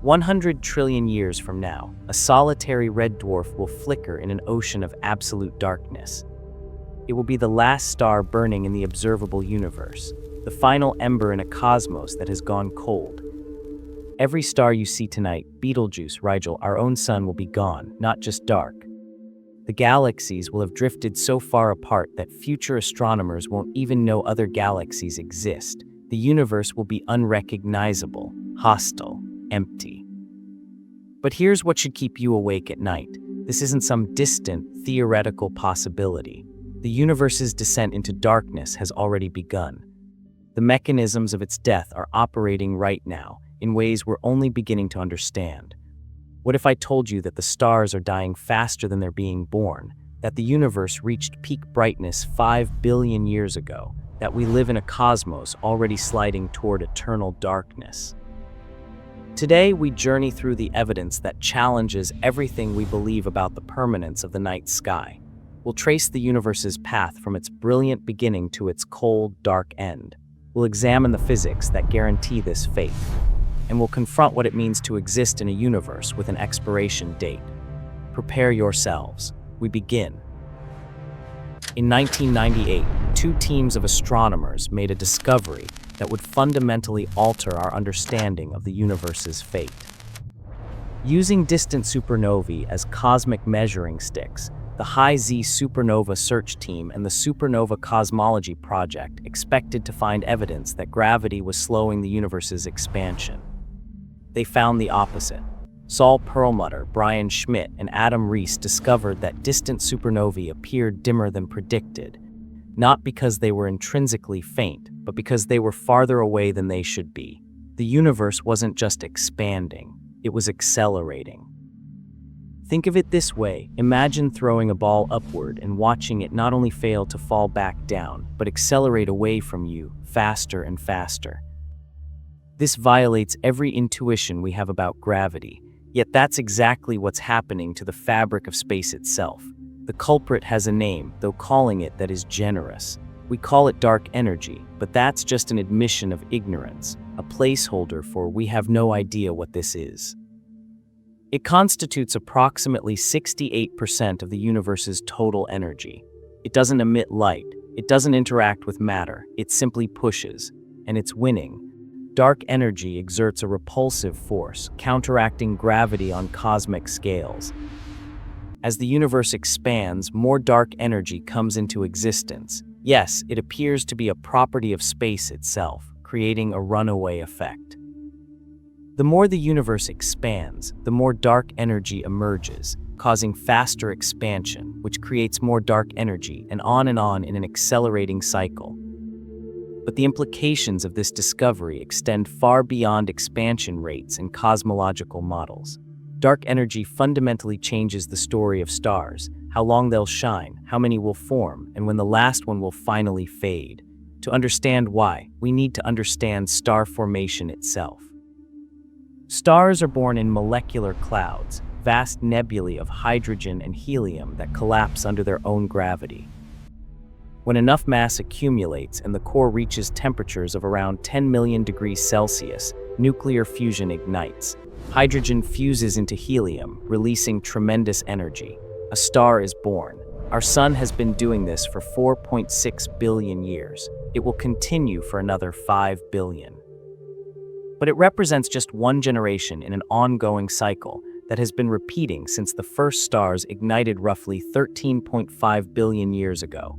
100 trillion years from now, a solitary red dwarf will flicker in an ocean of absolute darkness. It will be the last star burning in the observable universe, the final ember in a cosmos that has gone cold. Every star you see tonight, Betelgeuse, Rigel, our own sun, will be gone, not just dark. The galaxies will have drifted so far apart that future astronomers won't even know other galaxies exist. The universe will be unrecognizable, hostile, empty. But here's what should keep you awake at night. This isn't some distant, theoretical possibility. The universe's descent into darkness has already begun. The mechanisms of its death are operating right now, in ways we're only beginning to understand. What if I told you that the stars are dying faster than they're being born, that the universe reached peak brightness 5 billion years ago, that we live in a cosmos already sliding toward eternal darkness? Today, we journey through the evidence that challenges everything we believe about the permanence of the night sky. We'll trace the universe's path from its brilliant beginning to its cold, dark end. We'll examine the physics that guarantee this fate. And we'll confront what it means to exist in a universe with an expiration date. Prepare yourselves. We begin. In 1998, two teams of astronomers made a discovery that would fundamentally alter our understanding of the universe's fate. Using distant supernovae as cosmic measuring sticks, the High-Z Supernova Search Team and the Supernova Cosmology Project expected to find evidence that gravity was slowing the universe's expansion. They found the opposite. Saul Perlmutter, Brian Schmidt, and Adam Rees discovered that distant supernovae appeared dimmer than predicted, not because they were intrinsically faint, but because they were farther away than they should be. The universe wasn't just expanding, it was accelerating. Think of it this way: imagine throwing a ball upward and watching it not only fail to fall back down, but accelerate away from you, faster and faster. This violates every intuition we have about gravity, yet that's exactly what's happening to the fabric of space itself. The culprit has a name, though calling it that is generous. We call it dark energy, but that's just an admission of ignorance, a placeholder for we have no idea what this is. It constitutes approximately 68% of the universe's total energy. It doesn't emit light, it doesn't interact with matter, it simply pushes, and it's winning. Dark energy exerts a repulsive force, counteracting gravity on cosmic scales. As the universe expands, more dark energy comes into existence. Yes, it appears to be a property of space itself, creating a runaway effect. The more the universe expands, the more dark energy emerges, causing faster expansion, which creates more dark energy, and on in an accelerating cycle. But the implications of this discovery extend far beyond expansion rates and cosmological models. Dark energy fundamentally changes the story of stars, how long they'll shine, how many will form, and when the last one will finally fade. To understand why, we need to understand star formation itself. Stars are born in molecular clouds, vast nebulae of hydrogen and helium that collapse under their own gravity. When enough mass accumulates and the core reaches temperatures of around 10 million degrees Celsius, nuclear fusion ignites. Hydrogen fuses into helium, releasing tremendous energy. A star is born. Our sun has been doing this for 4.6 billion years. It will continue for another 5 billion. But it represents just one generation in an ongoing cycle that has been repeating since the first stars ignited roughly 13.5 billion years ago.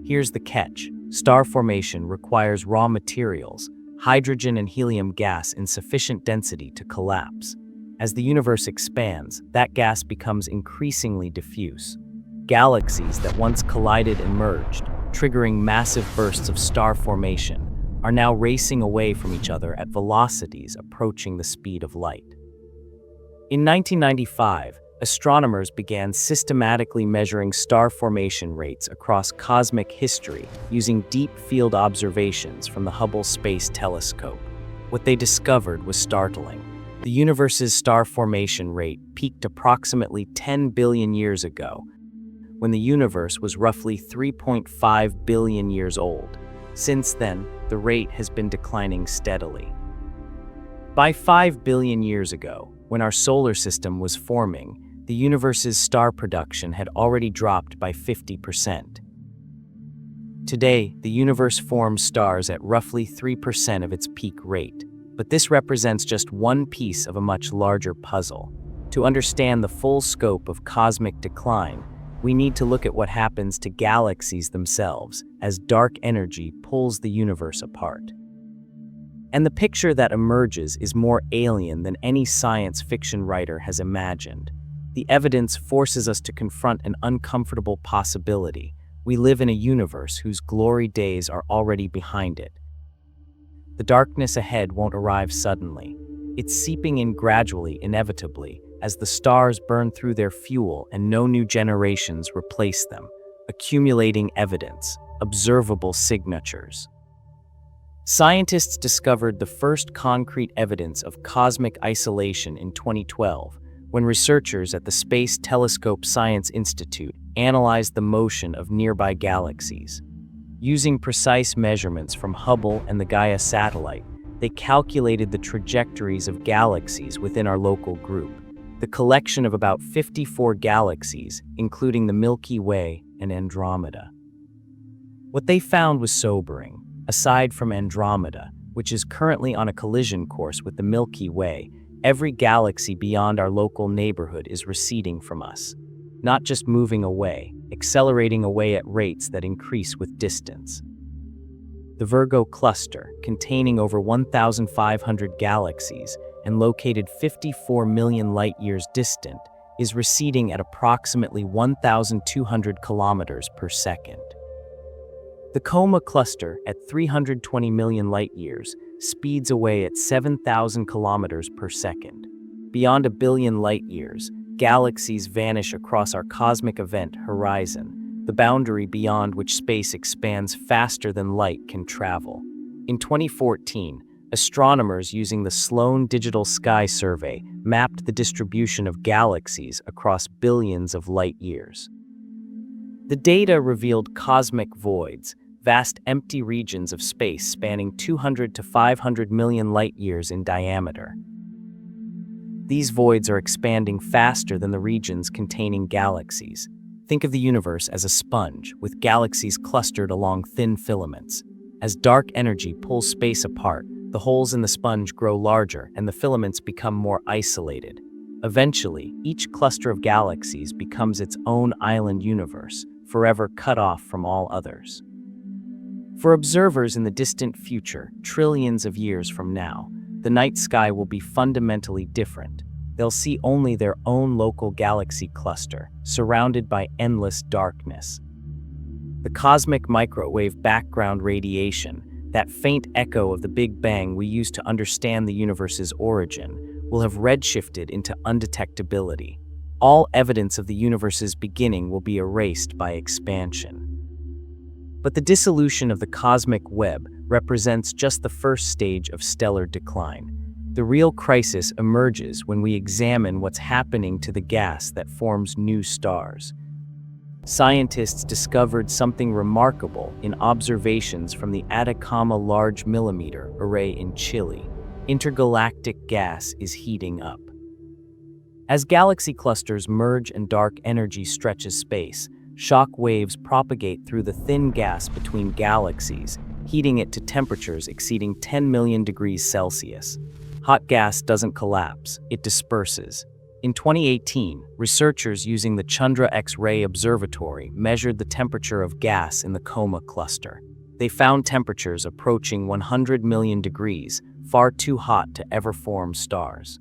Here's the catch. Star formation requires raw materials, hydrogen and helium gas in sufficient density to collapse. As the universe expands, that gas becomes increasingly diffuse. Galaxies that once collided and merged, triggering massive bursts of star formation, are now racing away from each other at velocities approaching the speed of light. In 1995, astronomers began systematically measuring star formation rates across cosmic history using deep field observations from the Hubble Space Telescope. What they discovered was startling. The universe's star formation rate peaked approximately 10 billion years ago, when the universe was roughly 3.5 billion years old. Since then, the rate has been declining steadily. By 5 billion years ago, when our solar system was forming, the universe's star production had already dropped by 50%. Today, the universe forms stars at roughly 3% of its peak rate, but this represents just one piece of a much larger puzzle. To understand the full scope of cosmic decline, we need to look at what happens to galaxies themselves as dark energy pulls the universe apart. And the picture that emerges is more alien than any science fiction writer has imagined. The evidence forces us to confront an uncomfortable possibility. We live in a universe whose glory days are already behind it. The darkness ahead won't arrive suddenly. It's seeping in gradually, inevitably, as the stars burn through their fuel and no new generations replace them, accumulating evidence, observable signatures. Scientists discovered the first concrete evidence of cosmic isolation in 2012, when researchers at the Space Telescope Science Institute analyzed the motion of nearby galaxies. Using precise measurements from Hubble and the Gaia satellite, they calculated the trajectories of galaxies within our local group, the collection of about 54 galaxies, including the Milky Way and Andromeda. What they found was sobering. Aside from Andromeda, which is currently on a collision course with the Milky Way, every galaxy beyond our local neighborhood is receding from us. Not just moving away, accelerating away at rates that increase with distance. The Virgo cluster, containing over 1,500 galaxies and located 54 million light-years distant, is receding at approximately 1,200 kilometers per second. The Coma cluster, at 320 million light-years, speeds away at 7,000 kilometers per second. Beyond a billion light-years, galaxies vanish across our cosmic event horizon, the boundary beyond which space expands faster than light can travel. In 2014, astronomers using the Sloan Digital Sky Survey mapped the distribution of galaxies across billions of light-years. The data revealed cosmic voids, vast empty regions of space spanning 200 to 500 million light-years in diameter. These voids are expanding faster than the regions containing galaxies. Think of the universe as a sponge, with galaxies clustered along thin filaments. As dark energy pulls space apart, the holes in the sponge grow larger and the filaments become more isolated. Eventually, each cluster of galaxies becomes its own island universe, forever cut off from all others. For observers in the distant future, trillions of years from now, the night sky will be fundamentally different. They'll see only their own local galaxy cluster, surrounded by endless darkness. The cosmic microwave background radiation, that faint echo of the Big Bang we use to understand the universe's origin, will have redshifted into undetectability. All evidence of the universe's beginning will be erased by expansion. But the dissolution of the cosmic web represents just the first stage of stellar decline. The real crisis emerges when we examine what's happening to the gas that forms new stars. Scientists discovered something remarkable in observations from the Atacama Large Millimeter Array in Chile. Intergalactic gas is heating up. As galaxy clusters merge and dark energy stretches space, shock waves propagate through the thin gas between galaxies, heating it to temperatures exceeding 10 million degrees Celsius. Hot gas doesn't collapse, it disperses. In 2018, researchers using the Chandra X-ray Observatory measured the temperature of gas in the Coma cluster. They found temperatures approaching 100 million degrees, far too hot to ever form stars.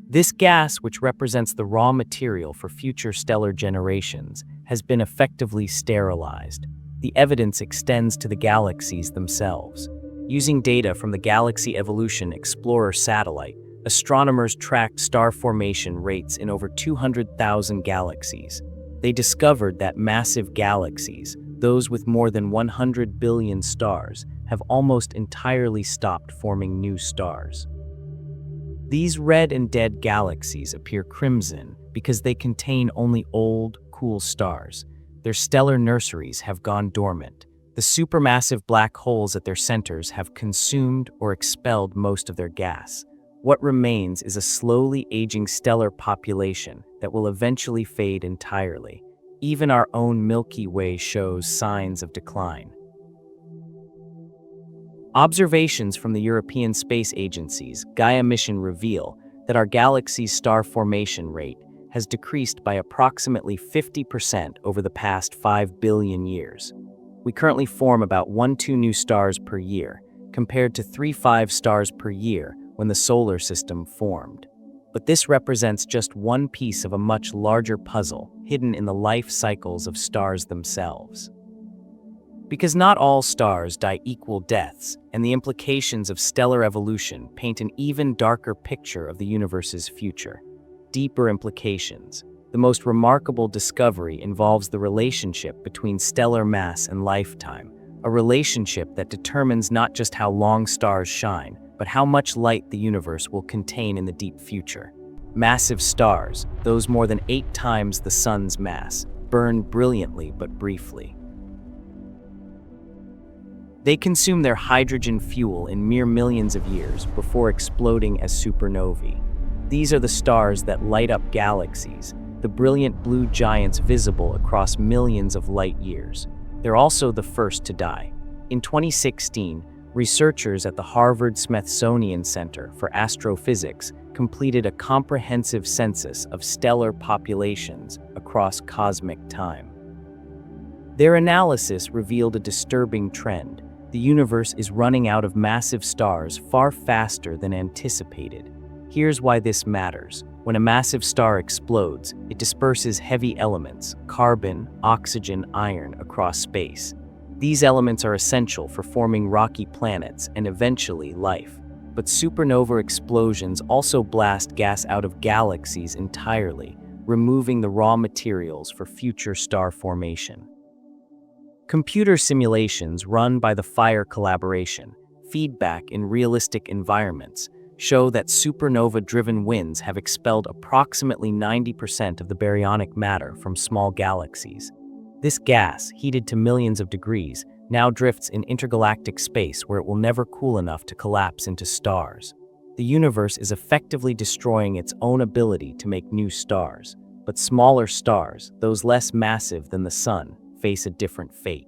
This gas, which represents the raw material for future stellar generations, has been effectively sterilized. The evidence extends to the galaxies themselves. Using data from the Galaxy Evolution Explorer satellite, astronomers tracked star formation rates in over 200,000 galaxies. They discovered that massive galaxies, those with more than 100 billion stars, have almost entirely stopped forming new stars. These red and dead galaxies appear crimson because they contain only old, cool stars. Their stellar nurseries have gone dormant. The supermassive black holes at their centers have consumed or expelled most of their gas. What remains is a slowly aging stellar population that will eventually fade entirely. Even our own Milky Way shows signs of decline. Observations from the European Space Agency's Gaia mission reveal that our galaxy's star formation rate has decreased by approximately 50% over the past 5 billion years. We currently form about 1-2 new stars per year, compared to 3-5 stars per year when the solar system formed. But this represents just one piece of a much larger puzzle hidden in the life cycles of stars themselves. Because not all stars die equal deaths, and the implications of stellar evolution paint an even darker picture of the universe's future. Deeper implications. The most remarkable discovery involves the relationship between stellar mass and lifetime, a relationship that determines not just how long stars shine, but how much light the universe will contain in the deep future. Massive stars, those more than 8 times the sun's mass, burn brilliantly but briefly. They consume their hydrogen fuel in mere millions of years before exploding as supernovae. These are the stars that light up galaxies, the brilliant blue giants visible across millions of light years. They're also the first to die. In 2016, researchers at the Harvard-Smithsonian Center for Astrophysics completed a comprehensive census of stellar populations across cosmic time. Their analysis revealed a disturbing trend. The universe is running out of massive stars far faster than anticipated. Here's why this matters. When a massive star explodes, it disperses heavy elements, carbon, oxygen, iron, across space. These elements are essential for forming rocky planets and eventually life. But supernova explosions also blast gas out of galaxies entirely, removing the raw materials for future star formation. Computer simulations run by the FIRE collaboration, feedback in realistic environments, show that supernova-driven winds have expelled approximately 90% of the baryonic matter from small galaxies. This gas, heated to millions of degrees, now drifts in intergalactic space where it will never cool enough to collapse into stars. The universe is effectively destroying its own ability to make new stars, but smaller stars, those less massive than the Sun, face a different fate.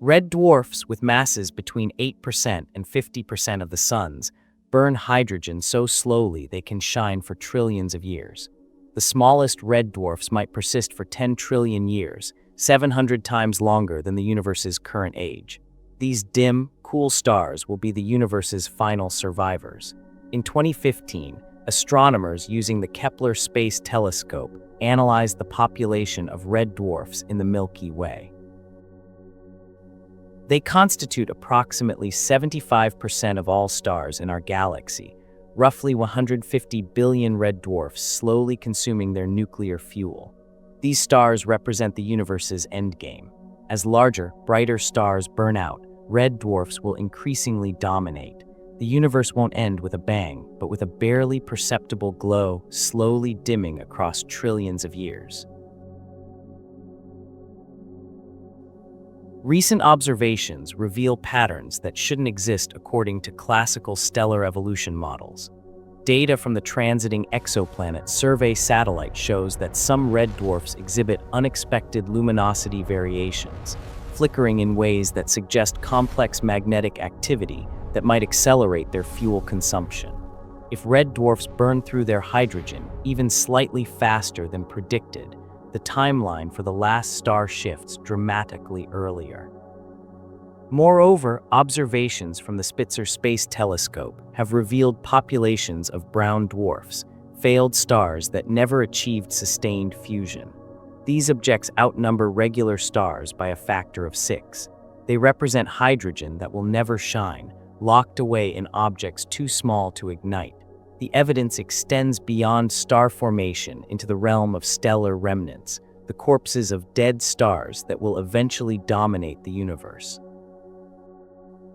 Red dwarfs with masses between 8% and 50% of the Sun's burn hydrogen so slowly they can shine for trillions of years. The smallest red dwarfs might persist for 10 trillion years, 700 times longer than the universe's current age. These dim, cool stars will be the universe's final survivors. In 2015, astronomers using the Kepler Space Telescope analyzed the population of red dwarfs in the Milky Way. They constitute approximately 75% of all stars in our galaxy, roughly 150 billion red dwarfs slowly consuming their nuclear fuel. These stars represent the universe's endgame. As larger, brighter stars burn out, red dwarfs will increasingly dominate. The universe won't end with a bang, but with a barely perceptible glow slowly dimming across trillions of years. Recent observations reveal patterns that shouldn't exist according to classical stellar evolution models. Data from the transiting exoplanet survey satellite shows that some red dwarfs exhibit unexpected luminosity variations, flickering in ways that suggest complex magnetic activity that might accelerate their fuel consumption. If red dwarfs burn through their hydrogen even slightly faster than predicted, the timeline for the last star shifts dramatically earlier. Moreover, observations from the Spitzer Space Telescope have revealed populations of brown dwarfs, failed stars that never achieved sustained fusion. These objects outnumber regular stars by a factor of 6. They represent hydrogen that will never shine, locked away in objects too small to ignite. The evidence extends beyond star formation into the realm of stellar remnants, the corpses of dead stars that will eventually dominate the universe.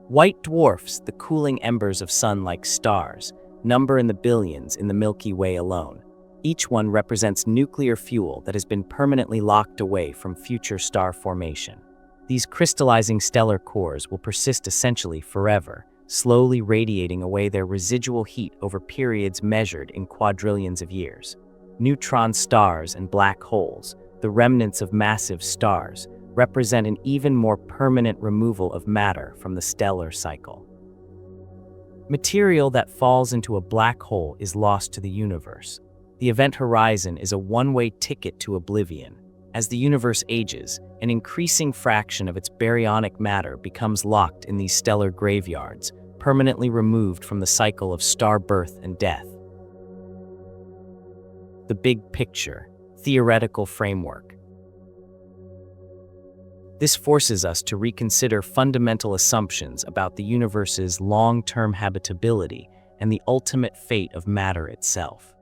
White dwarfs, the cooling embers of sun-like stars, number in the billions in the Milky Way alone. Each one represents nuclear fuel that has been permanently locked away from future star formation. These crystallizing stellar cores will persist essentially forever, slowly radiating away their residual heat over periods measured in quadrillions of years. Neutron stars and black holes, the remnants of massive stars, represent an even more permanent removal of matter from the stellar cycle. Material that falls into a black hole is lost to the universe. The event horizon is a one-way ticket to oblivion. As the universe ages, an increasing fraction of its baryonic matter becomes locked in these stellar graveyards, permanently removed from the cycle of star birth and death. The big picture, theoretical framework. This forces us to reconsider fundamental assumptions about the universe's long-term habitability and the ultimate fate of matter itself.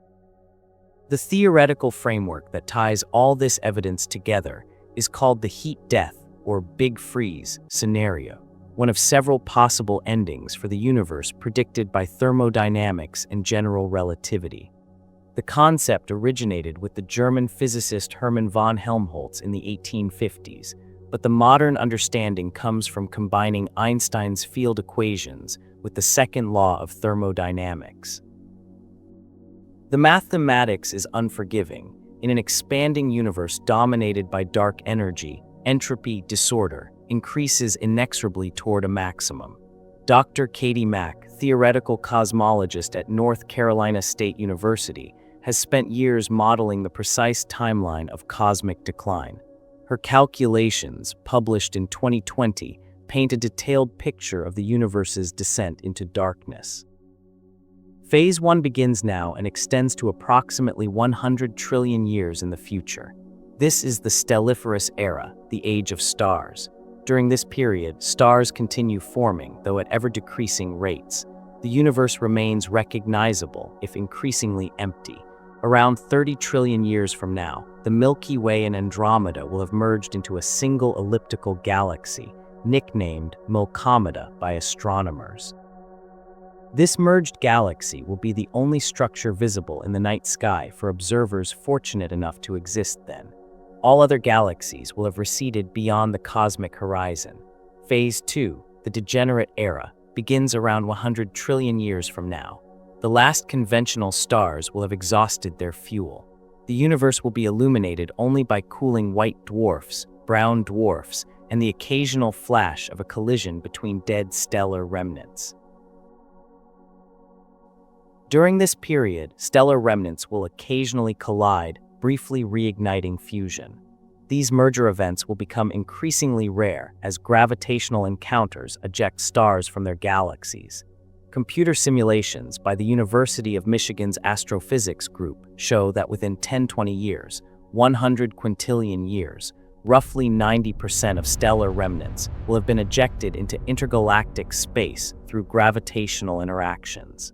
The theoretical framework that ties all this evidence together is called the heat death or big freeze scenario, one of several possible endings for the universe predicted by thermodynamics and general relativity. The concept originated with the German physicist Hermann von Helmholtz in the 1850s, but the modern understanding comes from combining Einstein's field equations with the second law of thermodynamics. The mathematics is unforgiving. In an expanding universe dominated by dark energy, entropy disorder increases inexorably toward a maximum. Dr. Katie Mack, theoretical cosmologist at North Carolina State University, has spent years modeling the precise timeline of cosmic decline. Her calculations, published in 2020, paint a detailed picture of the universe's descent into darkness. Phase 1 begins now and extends to approximately 100 trillion years in the future. This is the stelliferous era, the age of stars. During this period, stars continue forming, though at ever-decreasing rates. The universe remains recognizable, if increasingly empty. Around 30 trillion years from now, the Milky Way and Andromeda will have merged into a single elliptical galaxy, nicknamed Milkomeda by astronomers. This merged galaxy will be the only structure visible in the night sky for observers fortunate enough to exist then. All other galaxies will have receded beyond the cosmic horizon. Phase 2, the degenerate era, begins around 100 trillion years from now. The last conventional stars will have exhausted their fuel. The universe will be illuminated only by cooling white dwarfs, brown dwarfs, and the occasional flash of a collision between dead stellar remnants. During this period, stellar remnants will occasionally collide, briefly reigniting fusion. These merger events will become increasingly rare as gravitational encounters eject stars from their galaxies. Computer simulations by the University of Michigan's Astrophysics group show that within 10-20 years, 100 quintillion years, roughly 90% of stellar remnants will have been ejected into intergalactic space through gravitational interactions.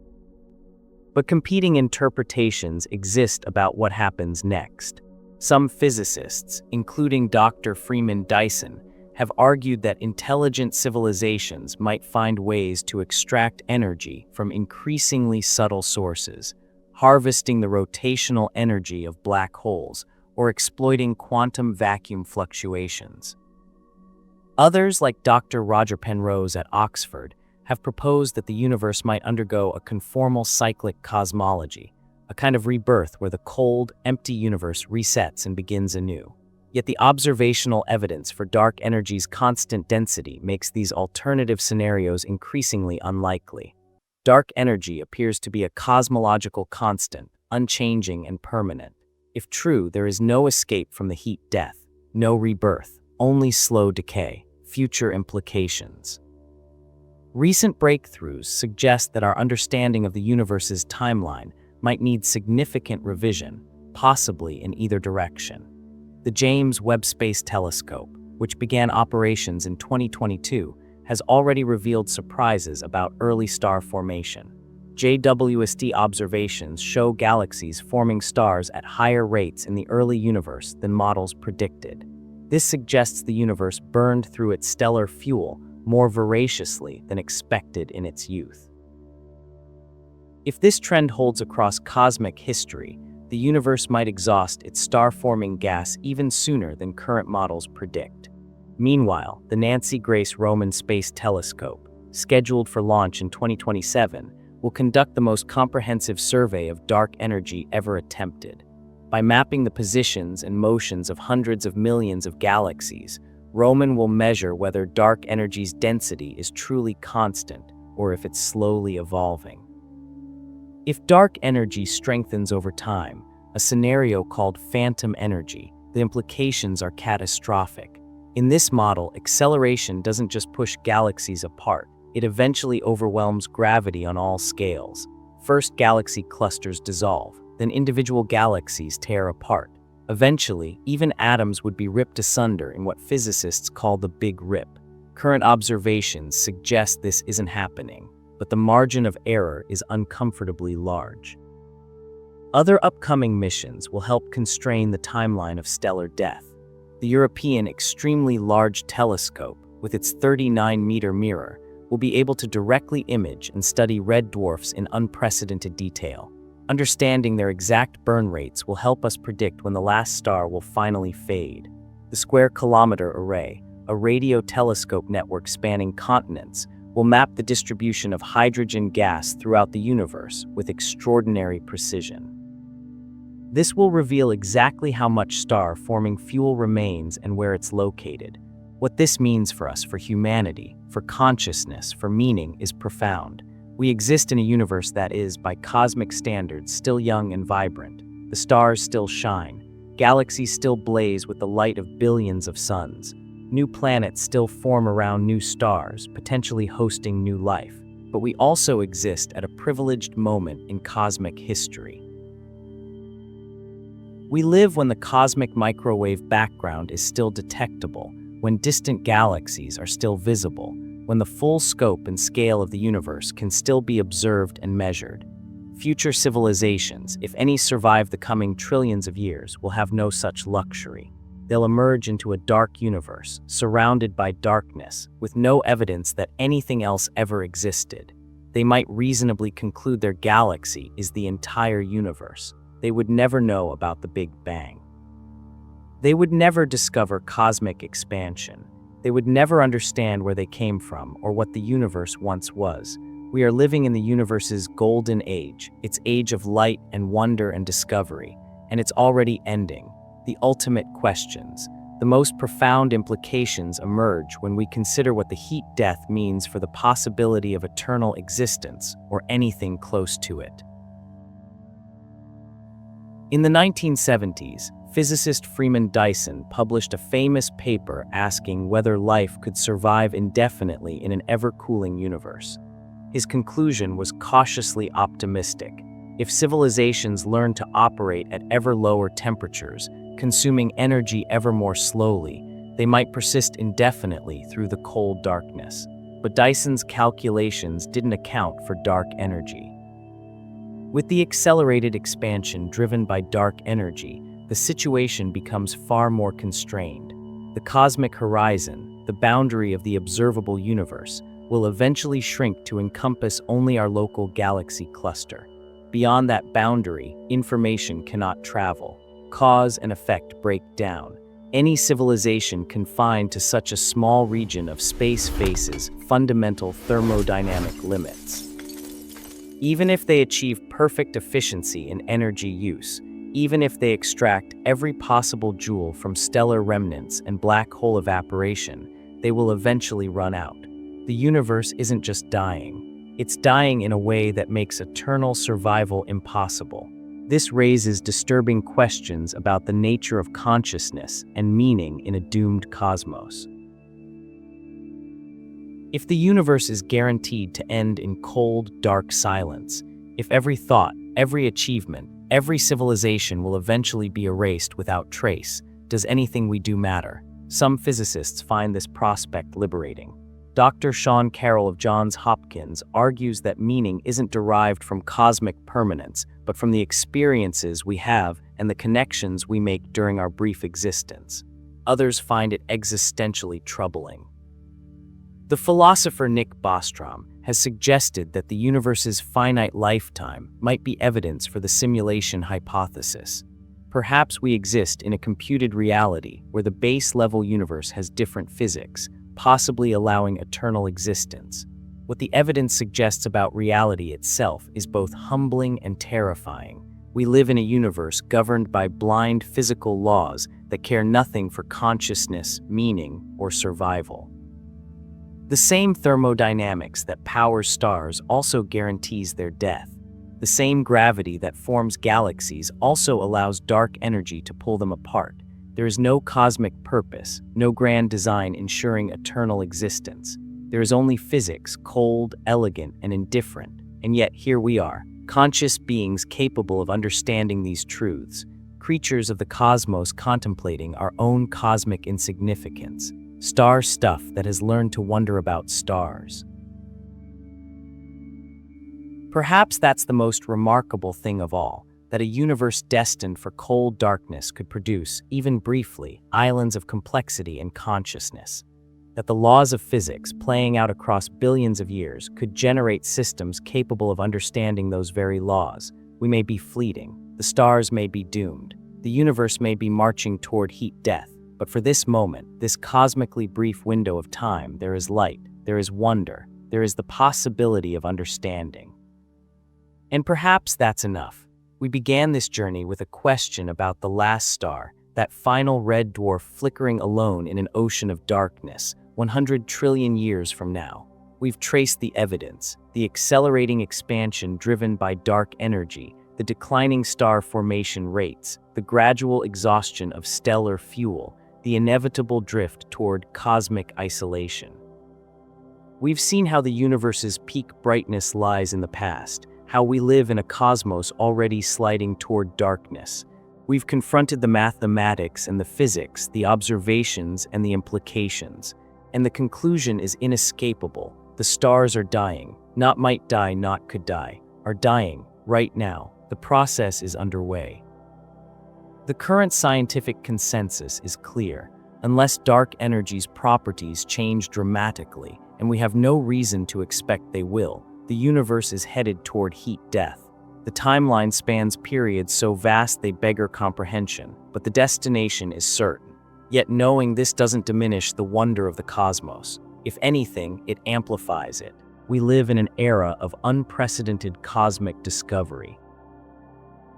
But competing interpretations exist about what happens next. Some physicists, including Dr. Freeman Dyson, have argued that intelligent civilizations might find ways to extract energy from increasingly subtle sources, harvesting the rotational energy of black holes or exploiting quantum vacuum fluctuations. Others, like Dr. Roger Penrose at Oxford, have proposed that the universe might undergo a conformal cyclic cosmology, a kind of rebirth where the cold, empty universe resets and begins anew. Yet the observational evidence for dark energy's constant density makes these alternative scenarios increasingly unlikely. Dark energy appears to be a cosmological constant, unchanging and permanent. If true, there is no escape from the heat death, no rebirth, only slow decay, future implications. Recent breakthroughs suggest that our understanding of the universe's timeline might need significant revision, possibly in either direction. The James Webb Space Telescope, which began operations in 2022, has already revealed surprises about early star formation. JWST observations show galaxies forming stars at higher rates in the early universe than models predicted. This suggests the universe burned through its stellar fuel more voraciously than expected in its youth. If this trend holds across cosmic history, the universe might exhaust its star-forming gas even sooner than current models predict. Meanwhile, the Nancy Grace Roman Space Telescope, scheduled for launch in 2027, will conduct the most comprehensive survey of dark energy ever attempted. By mapping the positions and motions of hundreds of millions of galaxies, Roman will measure whether dark energy's density is truly constant or if it's slowly evolving. If dark energy strengthens over time, a scenario called phantom energy, the implications are catastrophic. In this model, acceleration doesn't just push galaxies apart, it eventually overwhelms gravity on all scales. First, galaxy clusters dissolve, then individual galaxies tear apart. Eventually, even atoms would be ripped asunder in what physicists call the Big Rip. Current observations suggest this isn't happening, but the margin of error is uncomfortably large. Other upcoming missions will help constrain the timeline of stellar death. The European Extremely Large Telescope, with its 39-meter mirror, will be able to directly image and study red dwarfs in unprecedented detail. Understanding their exact burn rates will help us predict when the last star will finally fade. The Square Kilometer Array, a radio telescope network spanning continents, will map the distribution of hydrogen gas throughout the universe with extraordinary precision. This will reveal exactly how much star-forming fuel remains and where it's located. What this means for us, for humanity, for consciousness, for meaning, is profound. We exist in a universe that is, by cosmic standards, still young and vibrant. The stars still shine. Galaxies still blaze with the light of billions of suns. New planets still form around new stars, potentially hosting new life. But we also exist at a privileged moment in cosmic history. We live when the cosmic microwave background is still detectable, when distant galaxies are still visible, when the full scope and scale of the universe can still be observed and measured. Future civilizations, if any survive the coming trillions of years, will have no such luxury. They'll emerge into a dark universe, surrounded by darkness, with no evidence that anything else ever existed. They might reasonably conclude their galaxy is the entire universe. They would never know about the Big Bang. They would never discover cosmic expansion. They would never understand where they came from or what the universe once was. We are living in the universe's golden age, its age of light and wonder and discovery, and it's already ending. The ultimate questions, the most profound implications emerge when we consider what the heat death means for the possibility of eternal existence or anything close to it. In the 1970s, physicist Freeman Dyson published a famous paper asking whether life could survive indefinitely in an ever-cooling universe. His conclusion was cautiously optimistic. If civilizations learn to operate at ever lower temperatures, consuming energy ever more slowly, they might persist indefinitely through the cold darkness. But Dyson's calculations didn't account for dark energy. With the accelerated expansion driven by dark energy, the situation becomes far more constrained. The cosmic horizon, the boundary of the observable universe, will eventually shrink to encompass only our local galaxy cluster. Beyond that boundary, information cannot travel. Cause and effect break down. Any civilization confined to such a small region of space faces fundamental thermodynamic limits. Even if they achieve perfect efficiency in energy use, even if they extract every possible joule from stellar remnants and black hole evaporation, they will eventually run out. The universe isn't just dying. It's dying in a way that makes eternal survival impossible. This raises disturbing questions about the nature of consciousness and meaning in a doomed cosmos. If the universe is guaranteed to end in cold, dark silence, if every thought, every achievement, every civilization will eventually be erased without trace, does anything we do matter? Some physicists find this prospect liberating. Dr. Sean Carroll of Johns Hopkins argues that meaning isn't derived from cosmic permanence, but from the experiences we have and the connections we make during our brief existence. Others find it existentially troubling. The philosopher Nick Bostrom has suggested that the universe's finite lifetime might be evidence for the simulation hypothesis. Perhaps we exist in a computed reality where the base-level universe has different physics, possibly allowing eternal existence. What the evidence suggests about reality itself is both humbling and terrifying. We live in a universe governed by blind physical laws that care nothing for consciousness, meaning, or survival. The same thermodynamics that powers stars also guarantees their death. The same gravity that forms galaxies also allows dark energy to pull them apart. There is no cosmic purpose, no grand design ensuring eternal existence. There is only physics, cold, elegant, and indifferent. And yet here we are, conscious beings capable of understanding these truths, creatures of the cosmos contemplating our own cosmic insignificance, star stuff that has learned to wonder about stars. Perhaps that's the most remarkable thing of all, that a universe destined for cold darkness could produce, even briefly, islands of complexity and consciousness. That the laws of physics, playing out across billions of years, could generate systems capable of understanding those very laws. We may be fleeting, the stars may be doomed, the universe may be marching toward heat death, but for this moment, this cosmically brief window of time, there is light, there is wonder, there is the possibility of understanding. And perhaps that's enough. We began this journey with a question about the last star, that final red dwarf flickering alone in an ocean of darkness, 100 trillion years from now. We've traced the evidence, the accelerating expansion driven by dark energy, the declining star formation rates, the gradual exhaustion of stellar fuel, the inevitable drift toward cosmic isolation. We've seen how the universe's peak brightness lies in the past, how we live in a cosmos already sliding toward darkness. We've confronted the mathematics and the physics, the observations and the implications. And the conclusion is inescapable. The stars are dying, not might die, not could die, are dying, right now. The process is underway. The current scientific consensus is clear. Unless dark energy's properties change dramatically, and we have no reason to expect they will, the universe is headed toward heat death. The timeline spans periods so vast they beggar comprehension, but the destination is certain. Yet knowing this doesn't diminish the wonder of the cosmos. If anything, it amplifies it. We live in an era of unprecedented cosmic discovery.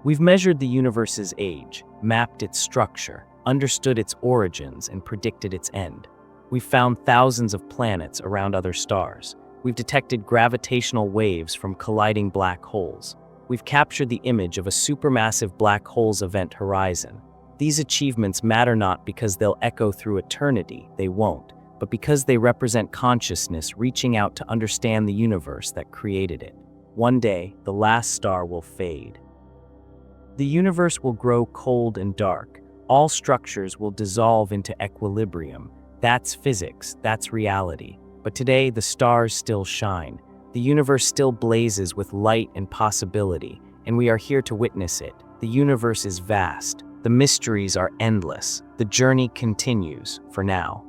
We've measured the universe's age, mapped its structure, understood its origins, and predicted its end. We've found thousands of planets around other stars. We've detected gravitational waves from colliding black holes. We've captured the image of a supermassive black hole's event horizon. These achievements matter not because they'll echo through eternity, they won't, but because they represent consciousness reaching out to understand the universe that created it. One day, the last star will fade. The universe will grow cold and dark. All structures will dissolve into equilibrium. That's physics, that's reality. But today, the stars still shine. The universe still blazes with light and possibility, and we are here to witness it. The universe is vast. The mysteries are endless. The journey continues, for now.